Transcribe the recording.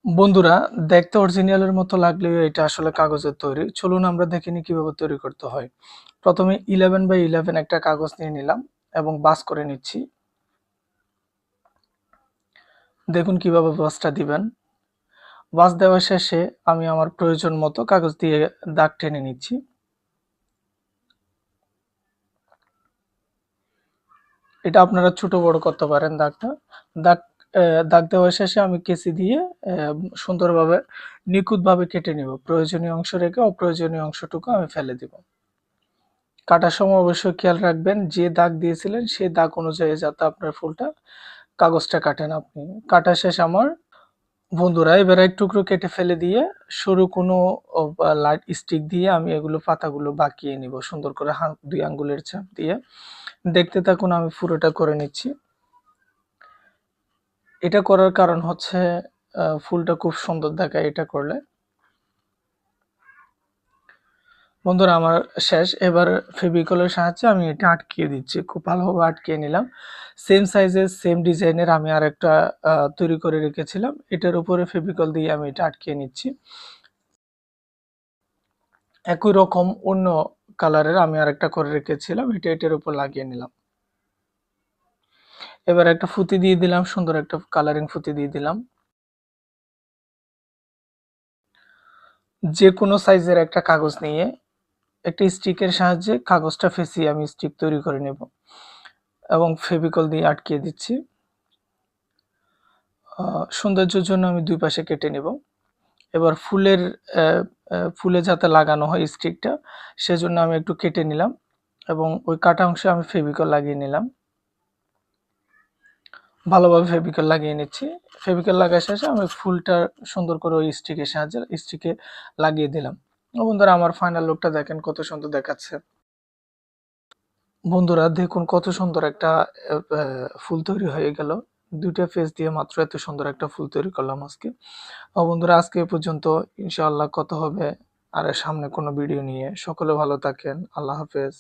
বন্ধুরা, দেখতে অরিজিনালের মতো লাগলেও এটা আসলে কাগজের তৈরি। চলুন আমরা দেখে নিই কিভাবে তৈরি করতে হয়। প্রথমে 11x11 একটা কাগজ নিয়ে নিলাম এবং ভাঁজ করে নিচ্ছি। দেখুন কিভাবে ভাঁজটা দিবেন। ভাঁজ দেওয়া শেষে আমি আমার প্রয়োজন মতো কাগজ দিয়ে দাগ টেনে নিচ্ছি। এটা আপনারা ছোট বড় করতে পারেন দাগটা। দাগ দাগ দেওয়া শেষে আমি কেচি দিয়ে সুন্দরভাবে নিখুঁতভাবে কেটে নিব। প্রয়োজনীয় অংশ রেখে অপ্রয়োজনীয় অংশটুকু আমি ফেলে দিব। কাটার সময় অবশ্যই খেয়াল রাখবেন যে দাগ দিয়েছিলেন সেই দাগ অনুযায়ী যাতে আপনার ফুলটা কাগজটা কাটেন আপনি। কাটা শেষ আমার। বন্ধুরা, এবার এক টুকরো কেটে ফেলে দিয়ে সরু কোনো লাইট স্টিক দিয়ে আমি এগুলো পাতাগুলো বাঁকিয়ে নিব সুন্দর করে ২ আঙ্গুলের ছাপ দিয়ে। দেখতে থাকুন, আমি পুরোটা করে নিচ্ছি। এটা করার কারণ হচ্ছে ফুলটা খুব সুন্দর দেখায় এটা করলে। বন্ধুরা, আমার শেষ। এবার ফেভিকলের সাহায্যে আমি এটা আটকিয়ে দিচ্ছি। খুব ভালোভাবে আটকিয়ে নিলাম। সেম সাইজের সেম ডিজাইনের আমি আরেকটা তৈরি করে রেখেছিলাম। এটার উপরে ফেভিকল দিয়ে আমি এটা আটকিয়ে নিচ্ছি। একই রকম অন্য কালারের আমি আরেকটা করে রেখেছিলাম। এটা এটার উপর লাগিয়ে নিলাম। এবার একটা ফুতি দিয়ে দিলাম, সুন্দর একটা কালারিং ফুতি দিয়ে দিলাম। যেকোনো সাইজের একটা কাগজ নিয়ে একটা স্টিকের সাহায্যে কাগজটা ফেঁসিয়ে আমি স্টিক তৈরি করে নেব এবং ফেভিকল দিয়ে আটকিয়ে দিচ্ছি। সৌন্দর্যের জন্য আমি ২ পাশে কেটে নেব। এবার ফুলে যাতে লাগানো হয় স্টিকটা, সেজন্য আমি একটু কেটে নিলাম এবং ওই কাটা অংশে আমি ফেভিকল লাগিয়ে নিলাম। ভালোভাবে ফেভিকল লাগিয়ে নিচ্ছি। ফেভিকল লাগা শেষে আমি ফুলটা সুন্দর করে ওই স্টিকের সাহায্যে স্টিকে লাগিয়ে দিলাম। বন্ধুরা, আমার ফাইনাল লুকটা দেখেন কত সুন্দর দেখাচ্ছে। বন্ধুরা দেখুন কত সুন্দর একটা ফুল তৈরি হয়ে গেল। ২ টা ফেস দিয়ে মাত্র এত সুন্দর একটা ফুল তৈরি করলাম আজকে। বন্ধুরা, আজকে এ পর্যন্ত। ইনশাআল্লাহ কথা হবে আর সামনে কোনো ভিডিও নিয়ে। সকলে ভালো থাকেন। আল্লাহ হাফেজ।